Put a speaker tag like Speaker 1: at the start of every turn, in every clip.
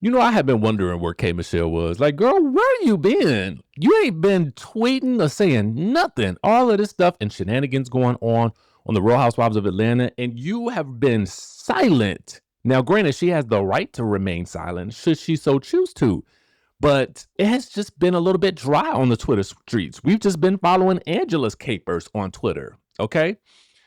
Speaker 1: I have been wondering where K Michelle was. Like, girl, where you been? You ain't been tweeting or saying nothing. All of this stuff and shenanigans going on the Real Housewives of Atlanta, and you have been silent. Now, granted, she has the right to remain silent should she so choose to, but it has just been a little bit dry on the Twitter streets. We've just been following Angela's capers on Twitter, okay?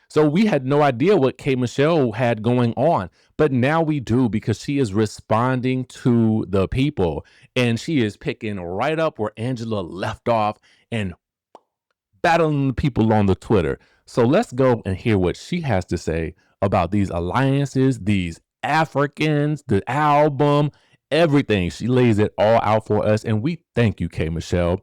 Speaker 1: So we had no idea what K Michelle had going on, but now we do because she is responding to the people and she is picking right up where Angela left off and battling the people on the Twitter. So let's go and hear what she has to say about these alliances, these Africans, the album, everything. She lays it all out for us, and we thank you, K Michelle.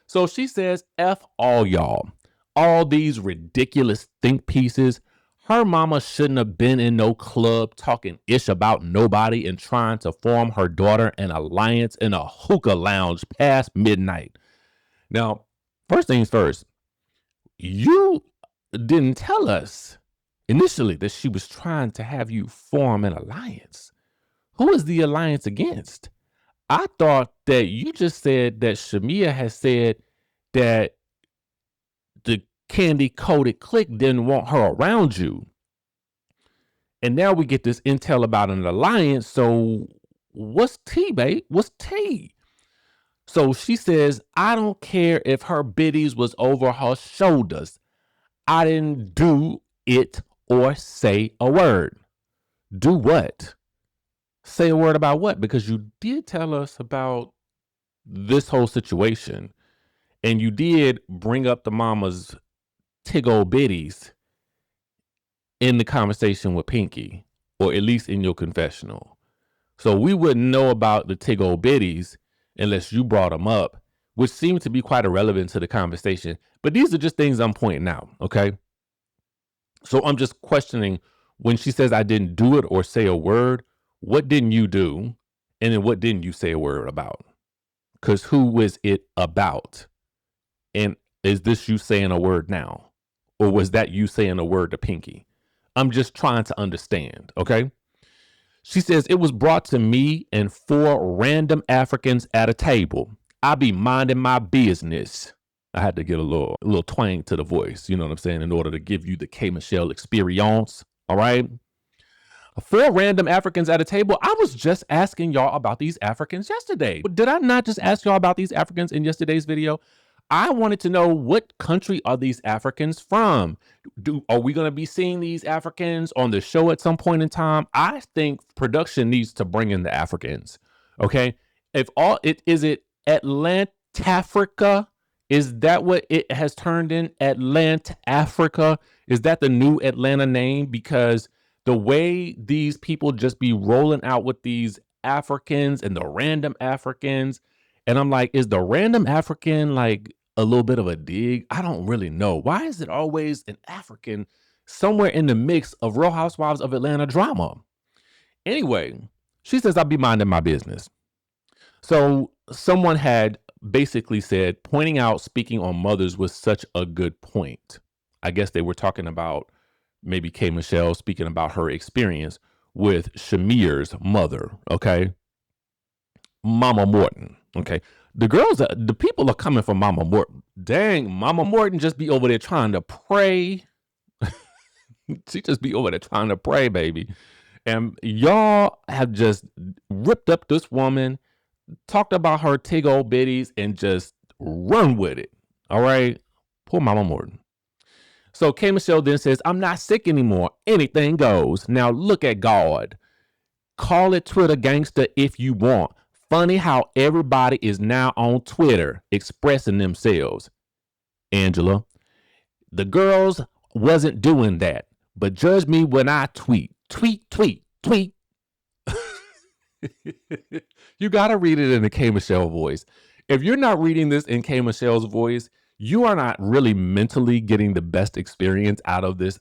Speaker 1: So she says, F all y'all. All these ridiculous think pieces. Her mama shouldn't have been in no club talking ish about nobody and trying to form her daughter an alliance in a hookah lounge past midnight. Now, first things first, you didn't tell us initially that she was trying to have you form an alliance. Who is the alliance against? I thought that you just said that Shamea has said that the candy coated clique didn't want her around you. And now we get this intel about an alliance. So what's tea, babe? What's tea? So she says, I don't care if her biddies was over her shoulders. I didn't do it or say a word. Do what? Say a word about what? Because you did tell us about this whole situation. And you did bring up the mama's tig-old biddies in the conversation with Pinky, or at least in your confessional. So we wouldn't know about the tig-old biddies unless you brought them up, which seemed to be quite irrelevant to the conversation. But these are just things I'm pointing out, okay? So I'm just questioning when she says I didn't do it or say a word, what didn't you do? And then what didn't you say a word about? Because who was it about? And is this you saying a word now? Or was that you saying a word to Pinky? I'm just trying to understand, okay? She says, it was brought to me and 4 random Africans at a table. I be minding my business. I had to get a little twang to the voice, you know what I'm saying, in order to give you the K Michelle experience, all right? 4 random Africans at a table. I was just asking y'all about these Africans yesterday. Did I not just ask y'all about these Africans in yesterday's video? I wanted to know, what country are these Africans from? Are we going to be seeing these Africans on the show at some point in time? I think production needs to bring in the Africans. Okay. Is it Atlantafrica? Is that what it has turned in? Atlantafrica? Is that the new Atlanta name? Because the way these people just be rolling out with these Africans and the random Africans, and I'm like, is the random African like a little bit of a dig? I don't really know. Why is it always an African somewhere in the mix of Real Housewives of Atlanta drama? Anyway, she says, I'll be minding my business. So someone had basically said, pointing out speaking on mothers was such a good point. I guess they were talking about maybe K Michelle speaking about her experience with Shamea's mother, okay? Mama Morton, okay? The people are coming for Mama Morton. Dang, Mama Morton just be over there trying to pray. She just be over there trying to pray, baby. And y'all have just ripped up this woman, talked about her tig old biddies, and just run with it. All right? Poor Mama Morton. So K Michelle then says, I'm not sick anymore. Anything goes. Now look at God. Call it Twitter gangster if you want. Funny how everybody is now on Twitter expressing themselves. Angela, the girls wasn't doing that, but judge me when I tweet. Tweet, tweet, tweet. You got to read it in the K Michelle voice. If you're not reading this in K Michelle's voice, you are not really mentally getting the best experience out of this.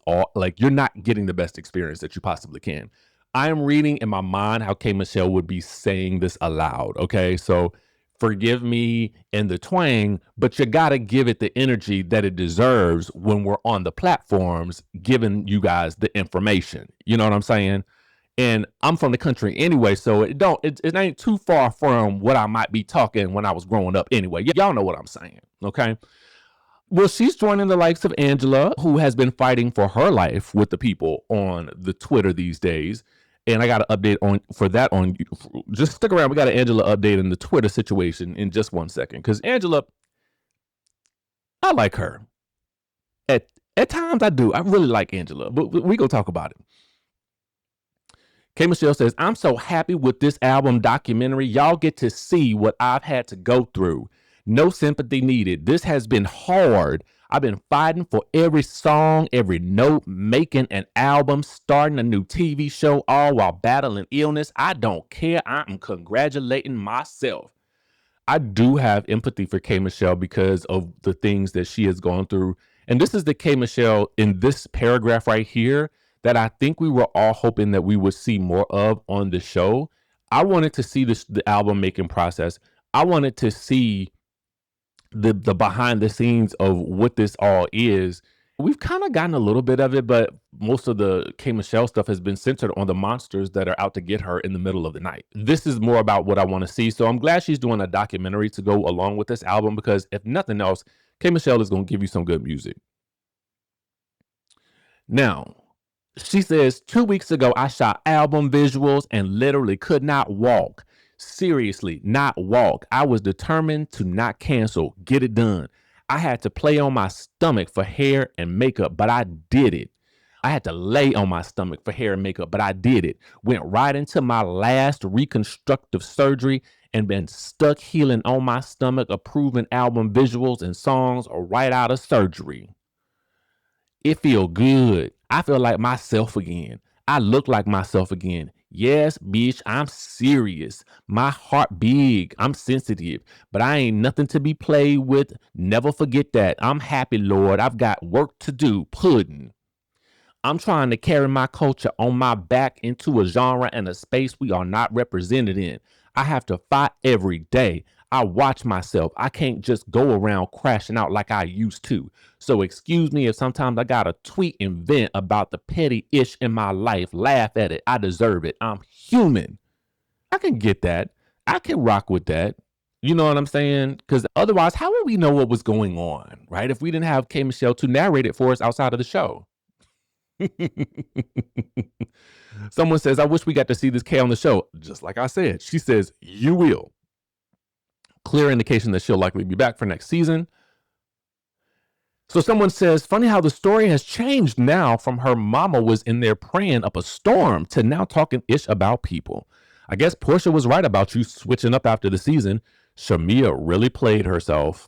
Speaker 1: You're not getting the best experience that you possibly can. I am reading in my mind how K Michelle would be saying this aloud. Okay. So forgive me in the twang, but you got to give it the energy that it deserves when we're on the platforms, giving you guys the information. You know what I'm saying? And I'm from the country anyway, so it ain't too far from what I might be talking when I was growing up anyway. Y'all know what I'm saying, okay? Well, she's joining the likes of Angela, who has been fighting for her life with the people on the Twitter these days. And I got an update on just stick around. We got an Angela update in the Twitter situation in just 1 second. Because Angela, I like her. At times I do. I really like Angela, but we gonna talk about it. K. Michelle says, I'm so happy with this album documentary. Y'all get to see what I've had to go through. No sympathy needed. This has been hard. I've been fighting for every song, every note, making an album, starting a new TV show, all while battling illness. I don't care. I'm congratulating myself. I do have empathy for K. Michelle because of the things that she has gone through. And this is the K. Michelle in this paragraph right here that I think we were all hoping that we would see more of on the show. I wanted to see the album making process. I wanted to see the behind the scenes of what this all is. We've kind of gotten a little bit of it, but most of the K. Michelle stuff has been centered on the monsters that are out to get her in the middle of the night. This is more about what I want to see. So I'm glad she's doing a documentary to go along with this album, because if nothing else, K. Michelle is going to give you some good music. Now, she says, 2 weeks ago, I shot album visuals and literally could not walk. Seriously, not walk. I was determined to not cancel, get it done. I had to play on my stomach for hair and makeup, but I did it. I had to lay on my stomach for hair and makeup, but I did it. Went right into my last reconstructive surgery and been stuck healing on my stomach, approving album visuals and songs right out of surgery. It feel good. I feel like myself again. I look like myself again. Yes, bitch, I'm serious. My heart big. I'm sensitive, but I ain't nothing to be played with. Never forget that. I'm happy, Lord. I've got work to do. Pudding. I'm trying to carry my culture on my back into a genre and a space we are not represented in. I have to fight every day. I watch myself. I can't just go around crashing out like I used to. So excuse me if sometimes I gotta tweet and vent about the petty ish in my life. Laugh at it. I deserve it. I'm human. I can get that. I can rock with that. You know what I'm saying? Because otherwise, how would we know what was going on, right? If we didn't have K. Michelle to narrate it for us outside of the show. Someone says, I wish we got to see this K on the show. Just like I said, she says, you will. Clear indication that she'll likely be back for next season. So someone says, funny how the story has changed now from her mama was in there praying up a storm to now talking ish about people. I guess Portia was right about you switching up after the season. Shamea really played herself.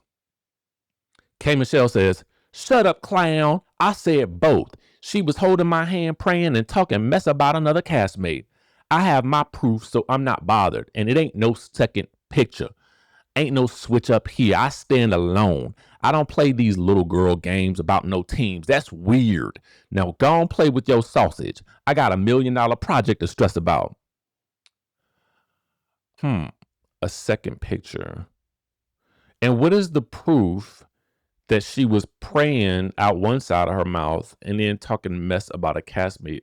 Speaker 1: K. Michelle says, shut up, clown. I said both. She was holding my hand, praying and talking mess about another castmate. I have my proof, so I'm not bothered. And it ain't no second picture. Ain't no switch up here. I stand alone. I don't play these little girl games about no teams. That's weird. Now go and play with your sausage. I got $1 million project to stress about. A second picture. And what is the proof that she was praying out one side of her mouth and then talking mess about a castmate?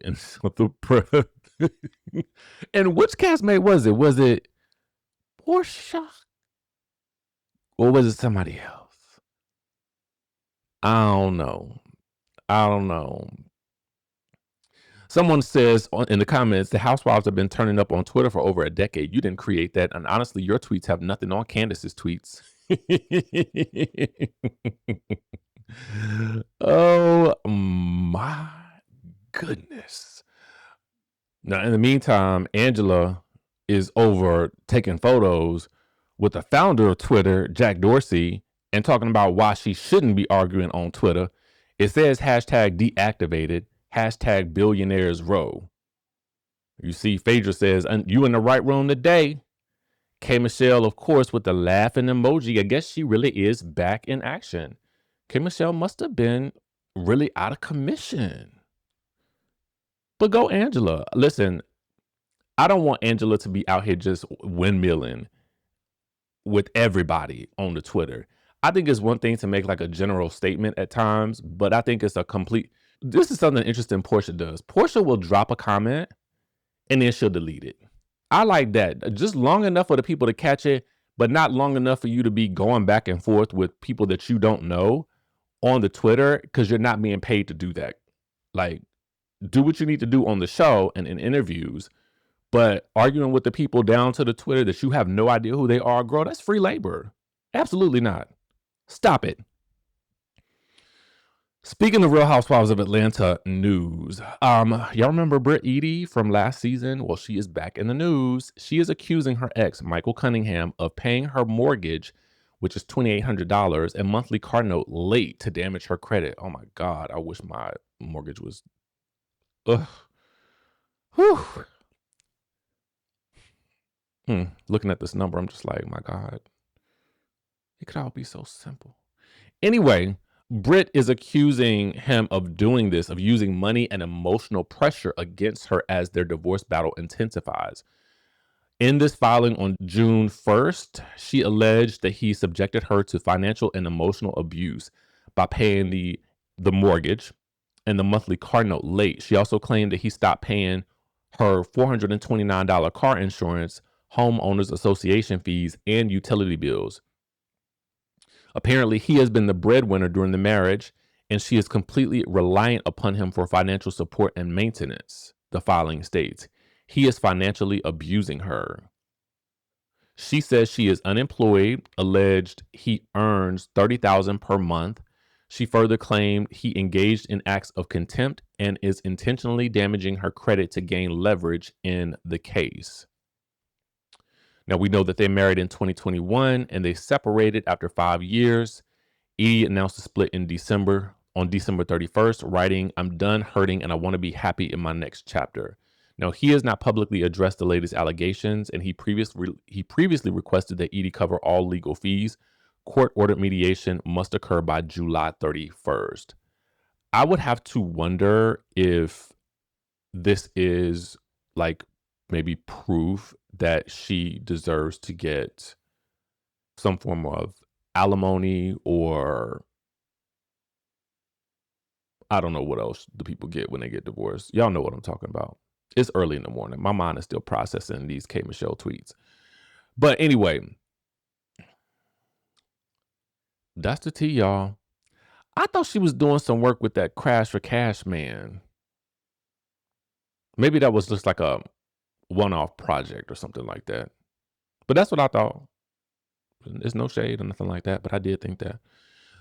Speaker 1: And which castmate was it? Was it Portia? Or was it somebody else? I don't know. Someone says in the comments, the housewives have been turning up on Twitter for over a decade. You didn't create that. And honestly, your tweets have nothing on Candace's tweets. Oh my goodness. Now, in the meantime, Angela is over taking photos with the founder of Twitter, Jack Dorsey, and talking about why she shouldn't be arguing on Twitter. It says hashtag deactivated, hashtag billionaires rhoa. You see, Phaedra says, you in the right room today. K. Michelle, of course, with the laughing emoji. I guess she really is back in action. K. Michelle must have been really out of commission. But go Angela. Listen, I don't want Angela to be out here just windmilling with everybody on the Twitter. I think it's one thing to make like a general statement at times, but I think it's this is something interesting Portia does. Portia will drop a comment and then she'll delete it. I like that. Just long enough for the people to catch it, but not long enough for you to be going back and forth with people that you don't know on the Twitter, because you're not being paid to do that. Like, do what you need to do on the show and in interviews, but arguing with the people down to the Twitter that you have no idea who they are, girl, that's free labor. Absolutely not. Stop it. Speaking of Real Housewives of Atlanta news, y'all remember Britt Edy from last season? Well, she is back in the news. She is accusing her ex, Michael Cunningham, of paying her mortgage, which is $2,800, and monthly car note late to damage her credit. Oh my God, I wish my mortgage was. Ugh. Whew. Looking at this number, I'm just like, my God, it could all be so simple. Anyway, Britt is accusing him of doing this, of using money and emotional pressure against her as their divorce battle intensifies. In this filing on June 1st, she alleged that he subjected her to financial and emotional abuse by paying the mortgage and the monthly car note late. She also claimed that he stopped paying her $429 car insurance, homeowners association fees, and utility bills. Apparently, he has been the breadwinner during the marriage, and she is completely reliant upon him for financial support and maintenance, the filing states. He is financially abusing her. She says she is unemployed, alleged he earns $30,000 per month. She further claimed he engaged in acts of contempt and is intentionally damaging her credit to gain leverage in the case. Now, we know that they married in 2021 and they separated after 5 years. Edy announced a split in December, on December 31st, writing, "I'm done hurting and I want to be happy in my next chapter." Now, he has not publicly addressed the latest allegations, and he previously requested that Edy cover all legal fees. Court-ordered mediation must occur by July 31st. I would have to wonder if this is like maybe proof that she deserves to get some form of alimony, or I don't know what else the people get when they get divorced. Y'all know what I'm talking about. It's early in the morning. My mind is still processing these K. Michelle tweets. But anyway, that's the tea, y'all. I thought she was doing some work with that Crash for Cash man. Maybe that was just like a one-off project or something like that. But that's what I thought. There's no shade or nothing like that, but I did think that.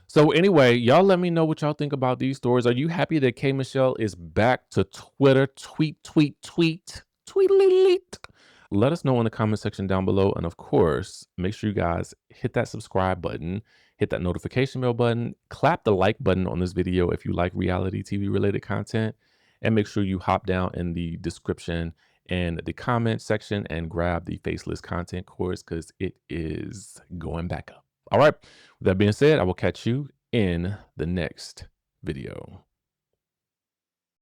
Speaker 1: So anyway, y'all let me know what y'all think about these stories. Are you happy that K. Michelle is back to Twitter? Tweet, tweet, tweet, tweet. Let us know in the comment section down below. And of course, make sure you guys hit that subscribe button, hit that notification bell button, clap the like button on this video if you like reality TV related content, and make sure you hop down in the description and the comment section and grab the Faceless content course, because it is going back up. All right. With that being said, I will catch you in the next video.